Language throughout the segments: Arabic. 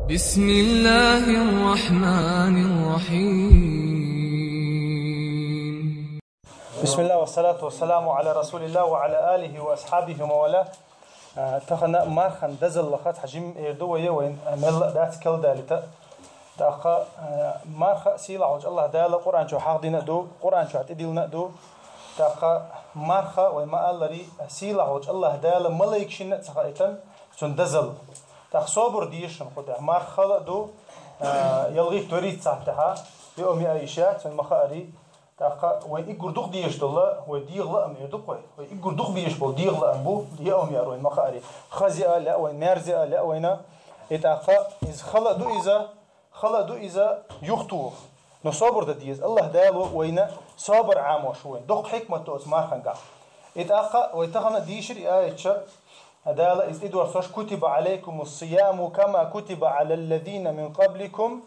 بسم الله الرحمن الرحيم. بسم الله والصلاة والسلام على رسول الله وعلى آله وأصحابه وموالاه. تخنا مارخن دزل لخت حجم إردوية وين مل دات كل دالته تأخ مارخ سيلا عج الله دال قرآن شو حاضنا دو قرآن شو هتديلنا دو تأخ مارخ وما قال لي سيلا عج الله دال ملاك شنة تخايتن شون دزل تأخ صبر ديشن خده مارخ دو يلغي توريت صحتها يومي أيشات من مخاري تاقا وين يقردوق ديش دلا وديغلا أم يدق وين يقردوق بيش بول ديغلا أم بو ديهم يروين مخاري خزيئة لا وين نارزئة لا وين يتاقا إذا خلدو إذا يختوه نصبر ديز الله دالو وين صبر عاموش وين دق حكمة توس مارخنقا يتاقا ويتخنا ديشر آية هذا إذ إدوار صوش كتب عليكم الصيام كما كتب على الذين من قبلكم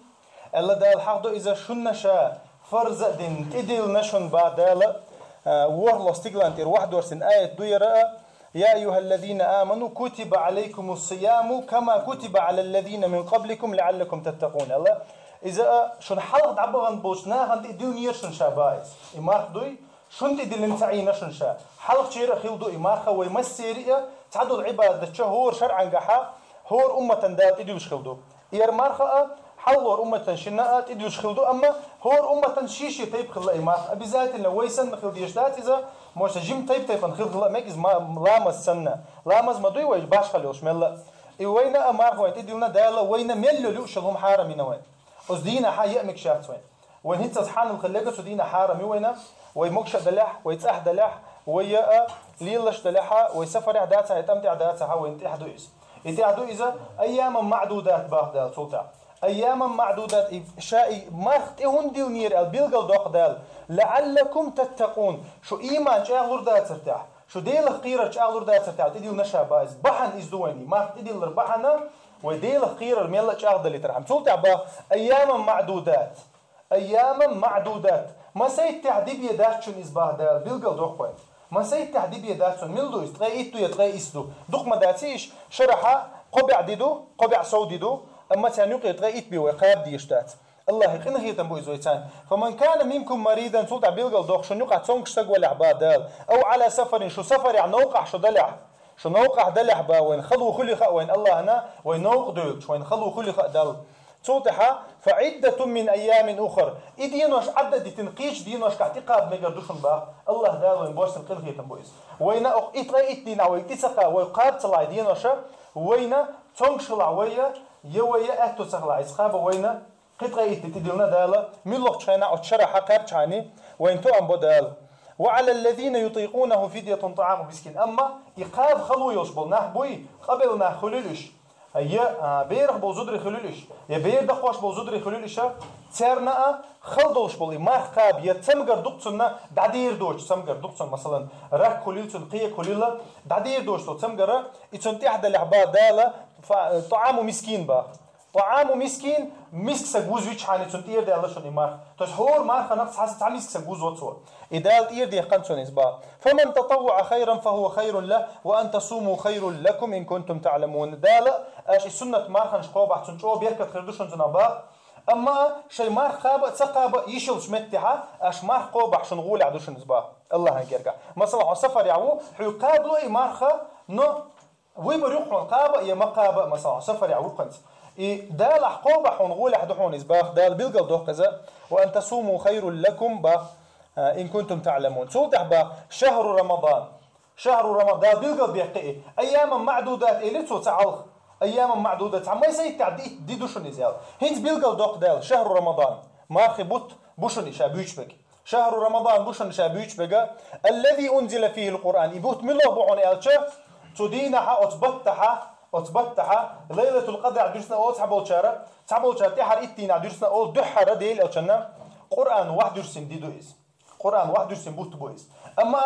الله دال حقدو إذا شنشا فرز دين تدل نشن بعدالا وهلا استقلانتير واحد ورسن آية دويرة يا أيها الذين آمنوا كتب عليكم الصيام كما كتب على الذين من قبلكم لعلكم تتقون الله إذا شن حلق عبغان بوشنا هنت إدل نيرشن شابايز إمارخ دوي شن تدل نتعي نشن شا حلق شير خيل دو إمارخ ويمسيرية تعدل عبادة شهور شرعا قحا هور أمة دات إدلش خيل دو إير مارخة حلور أمة شناءات إدوش خلدو أما هور أمة شيشي تيب خلا إمام أبي ذات إنه ويسن خلد يشتات إذا موش جيم تيب خلد خلا ماكيز ما لامس سنة لامس ما دوي ويش باش خليوش ملا وينا أمار وين تديلنا دالا وينا ملو لوش لهم حارمين وين أصدينا حي مكشات وين هيت سبحان الخلاقة صدينا حارمي وينا ويمكش دلح ويتسح دلح ويا ليلش دلحة ويسفر عداتها يتمتع عداتها وين يتعدو إذا أيام معدودات باخدال سلطة أياما معدودات شائي مارخت هنديل نير البيلغل دوق دال لعلكم تتقون شو إيمان شاغلور دات ترتاح شو ديل خيرة شاغلور دات ترتاح تديل نشا باز بحن إزدواني مارخت تديل ربحنا وديل خيرة ميلا شاغل دالي ترحم سلطة با أياما معدودات ما سيد تعديب يدات شون إزباه دال بيلغل دوق وين ما سيد تعديب يدات شون ميلدو يتغي إتو يتغي إسدو دوق ما داتيش شرحة قبع ديدو قبع سودي دو أما تانيق يتغيت بي وقاب ديشتات الله يقين هي تنبو إزويتان فمن كان منكم مريضا سلطة بيلغل دوخ شو نوقع تونكش تقوى لعبادال أو على سفر شو سفر يعني نوقع شو نوقع دلع با وين خلو خلي خا وين الله هنا وين نوق دوكش وين خلو خلي خا دال سلطة فعدة من أيام أخر إدينوش عدد تنقيش دينوش كاعتقاب مقردوشن با الله دال وين بوش تنقل هي تنبو إز وين إتغيت دينا ويتسقى ويقاب تلع دينوش وين تونكش لعوية يويا أهتو سغلا إسخاب وينا قطعة تدلنا دالا ملوك شينا أو تشرح قابشاني وين تو أنبو دال وعلى الذين يطيقونه فدية طعام مسكين أما إقاب خلو يشبل نحبوي قبل نخلولش هي بيرخ بوزدري خلولش يا بير دخوش بوزدري خلولش ترنا خلدوش بولي ما خاب يتسمجر دكتورنا دعير دوش سمجر دكتور مثلا رك كليلتون قية كليلة دعير دوش تو تسمجر يتسنتي أحد العباد دالة طعام مسكين با طعام مسكين مسك سجوز ويش حاني تنتير ده الله شنو مار تشهور مار خنقص حاسة تعمل مسك سجوز وتصور إدال تير ده قنصون إسبا فمن تطوع خيرا فهو خير له وأن تصوموا خير لكم إن كنتم تعلمون دالة أش السنة مار خنش قوبع تنشوا بيركت خيردوشن زنابا أما شيء مار خاب تسقى يشيل شمتها أش مار قوبع شنغول عدوشن إسبا الله هنجرجع مثلا سفر يعو حقابلو إي مارخا نو ويبر يقرأ قابة يا مقابة مثلا سفر يعو قنت دال حقوبة حنغول حدحون إسباخ دال بيلقل دوه كذا وأن تصوموا خير لكم با إن كنتم تعلمون سوتح با شهر رمضان بيلقل بيحقئ أياما معدودات إلي تعلخ أياما معدودات عما يسيد تعديد ديدوشن إزيال هنت بيلقل دوق دال شهر رمضان مارخي بوت بوشن إشابيوش بك شهر رمضان بوشن إشابيوش بك الذي أنزل فيه القرآن يبوت ملو بوعون إلشا تدينها أتبتها ليلة القدر عدرسنا أول تعبول شارع تحر إتين عدرسنا أول دحرة ديل أو شنا قرآن واحد درسين ديدو إز قرآن واحد درسين بوت بويز أما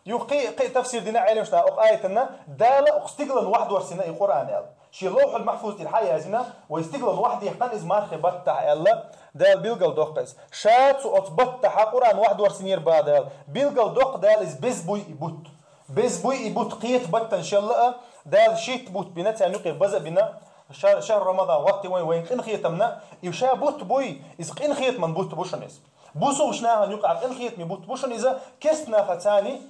يقي تفسير دينا علم شنا أو آيتنا دالة أستقلن واحد ورسنا القرآن يلا شي لوح المحفوظ الحياة هنا ويستقلن واحد يحقن إز ما خبتها يلا دال بيلقل دوقز شات أتبتها قرآن واحد ورسنير بعد بيلقل دوق دال إز بز بوي يبوت قيت بطن إن شاء الله دال شيت بوت بنا تانيق بزق بنا شهر رمضان وقت وين قن خيتمنا يشا بوت بوي إذا قن خيت من بوت بوشنيز بوسو شناها يقع قن خيت مي بوت بوشن إذا كستنا ختاني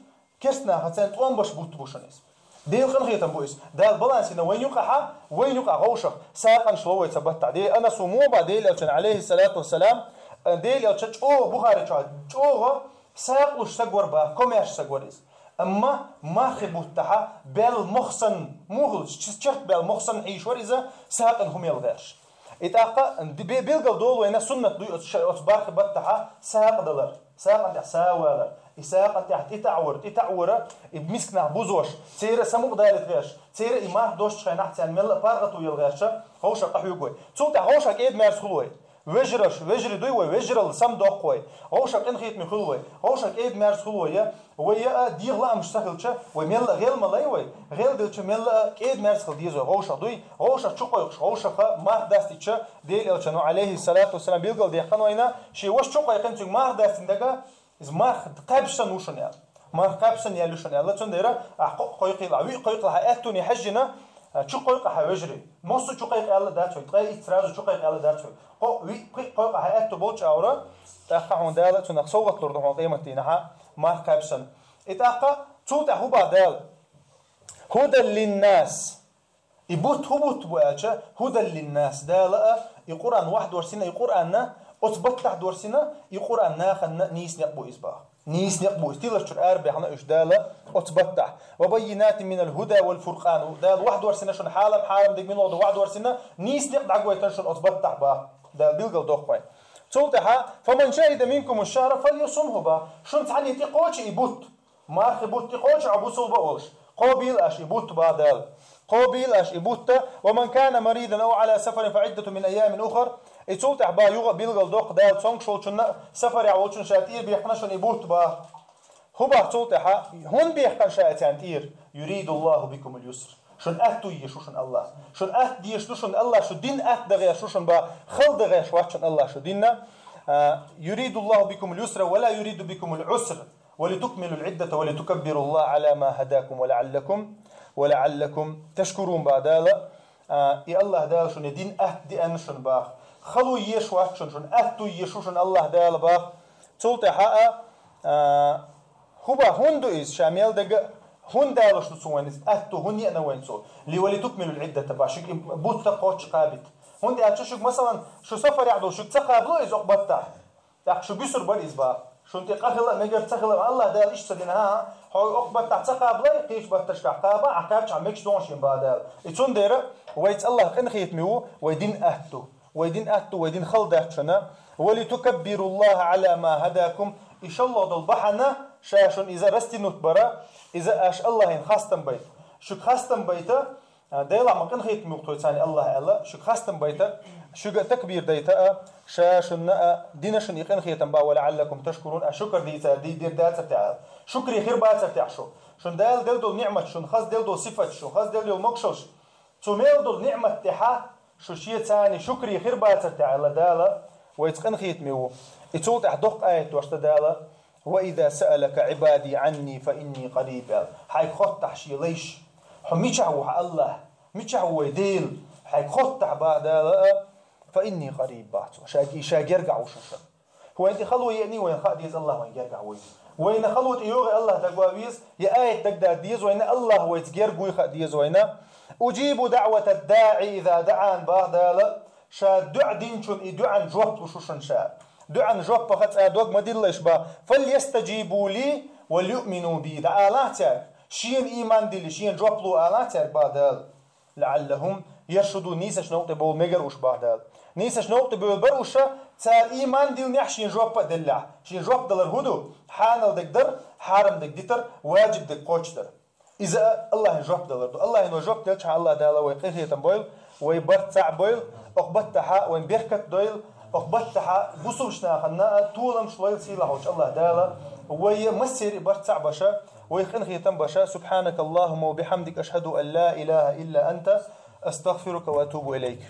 توان باش بوت بوشنيز ديل قن خيتم بويس دال بالانسنا وين يقع غوشة ساقا شلوه يتبتع دي أنا سموبا ديل أوتن عليه الصلاة والسلام ديل أوتن بخاري شو ساقوش سقور با كوميش سقوريز أما ما خبوتها بالمخصن موغل شرط بالمخصن عيشور إذا ساقن هم يلغاش إتاقا بيلقى دول وين سنة دوي أتبار خبتها ساق دلر ساق أنت ساوالر إساق أنت تتعور بمسكنا بوزوش تيرا سموق دايرت غاش تيرا إمار دوش شخي نحتي عن ملا بارغتو يلغاش هوشا قحيوكوي تولتا هوشا كيد مارس خلوي وجري دوي وجرل سم دوقوي هوشك ان خيت مخلوي هوشك ايد مارس خلوي ويا ديغلا مشتغلچ وميل غيل ملاي غيل دلچ ميل ايد مارس خل ديزو هوشا دوي هوشا چوقوي هوشا ما داستيچ ديل الچنو عليه الصلاه والسلام بيلغل دي خنوينا شي وش چوقوي قنچ ما داستندغا از ما قابشن وشنيا ما قابشن يالوشن الله تنديرا قويقيلا وي قويقلا اتوني حجنا چوقوي قحوجري موسو چوقوي الله داچو تقاي اتراز چوقوي الله داچو وي قويقا هاتو بولچ اورا تاخون داله تنق سوقت لردو قيمتينها ما قابشن اتاقا توتا هو بعدال هدى للناس يبوت بواجه هدى للناس داله القران واحد ورسنا القران اتبتع دورسنا القران ناخن نيس نقبو اسبا نيس نقبو استيلش اربع احنا ايش داله اتبتع وبينات من الهدى والفرقان دال واحد ورسنا شن حالم دق من واحد ورسنا نيس نقدع قويتن شن اتبتع با دال بيلقل دوخوي تولتها فمن شهد منكم الشهر فليصمه با شن تعني تقوش يبوت مارخ بوت تقوش عبوسو باوش قابيل اش يبوت بعدال قابيل اش يبوت ومن كان مريضا او على سفر فعده من ايام اخر اتولتح با يوغ بيلقل دوق دال سونك شولچن سفر يعوچن شاتير بيخنشن يبوت با هو با تولتح هون بيخن شاتير يريد الله بكم اليسر شن اتو يشوشن الله شن ات ديشوشن الله شو دين ات دغه شوشن با خل دغه شواشن الله شو ديننا يريد الله بكم اليسر ولا يريد بكم العسر ولتكملوا العدة ولتكبروا الله على ما هداكم ولعلكم تشكرون بعدالا يا الله دال شن دين ات دي انشن با خلو يشواشن شن اتو يشوشن الله دال با تولتها هو با هندو إز شامل دغه هون دالش تسوينز اتو هون يانا وين سو لي تكملوا العده تباشك بوت قوتش قابت هون دي اتشك مثلا شو سفر يعدو شو تقابلو از عقبتا تاع شو بيسر بالاسبا شو انت قخلا ميجر تخلا الله دال ايش سدينها هو عقبتا تقابله كيف بتشك عقابه عقابش عمكش دونش بعد يتون ديره ويت الله قن خيتمو ويدين ويدين خلداتنا ولتكبروا الله على ما هداكم ان شاء الله دول بحنا شاشون اذا رستنوت برا إذا أش الله إن خاستم بيت شو خاستم بيته دايلا ما كان خيت مقطوع ثاني الله شو خاستم بيته شو تكبير ديته شاشنا دينشن يقين خيتم با ولعلكم تشكرون الشكر ديته دي دير دات تاع شكري خير بات تاع شو دال دول نعمة شو خاص دول صفة شو خاص دول مقشش تميل دول نعمة تاعها شو شيء ثاني شكري خير بات تاع الله دالا ويتقن خيت ميو يتوت دق آية واشت دالا وإذا سألك عبادي عني فإني قريب حي خطح شي ليش ميشعو الله ميشعو يديل حي خطح بعد فإني قريب باتو شاق يرجع وشش هو أنت خلوه يعني وين خاديز الله وين يرجع وين خلوه يوغي الله تقوابيز يا آية تقدر ديز وين الله هو يتجرجو يخديز وين أجيب دعوة الداعي إذا دعان بعد شا دع دينشون يدعن جوب وشوشن شا دعن جوب فقط أدوق ما دلش با فليستجيبوا لي وليؤمنوا بي دعالاتك شين إيمان دل شين جوب لو آلاتك بعد لعلهم يرشدوا نيسش نقطة بول مجر وش بعد نيسش نقطة بول بروشة تار إيمان دل نحشين جوب دلع شين جوب دلر هدو حانل دقدر حارم دقدر واجب دقوشدر إذا الله جوب دلر الله إنه جوب دلش الله دالا ويقيه تنبويل ويبرتع بويل أقبتها وين بيركت دويل أقبتها بوسوشنا خنا طولم شويل سيلهوش الله دالا ويمسر برتع بشا ويقين ختم بشا سبحانك اللهم وبحمدك أشهد أن لا إله إلا أنت أستغفرك وأتوب إليك.